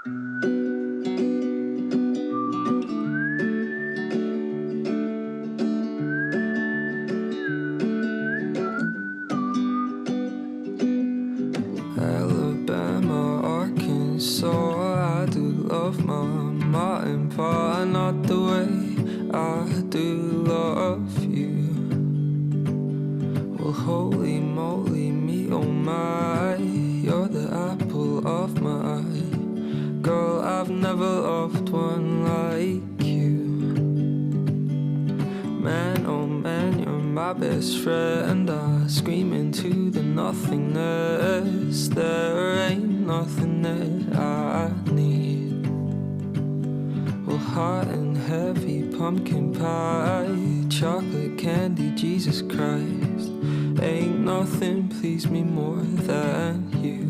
Alabama, Arkansas, I do love my ma and pa, not the way I do love you. Well, holy moly, me oh my, you're the apple of my eye. Girl, I've never loved one like you. Man, oh man, you're my best friend. I scream into the nothingness. There ain't nothing that I need. Well, hot and heavy pumpkin pie, chocolate candy, Jesus Christ. Ain't nothing please me more than you.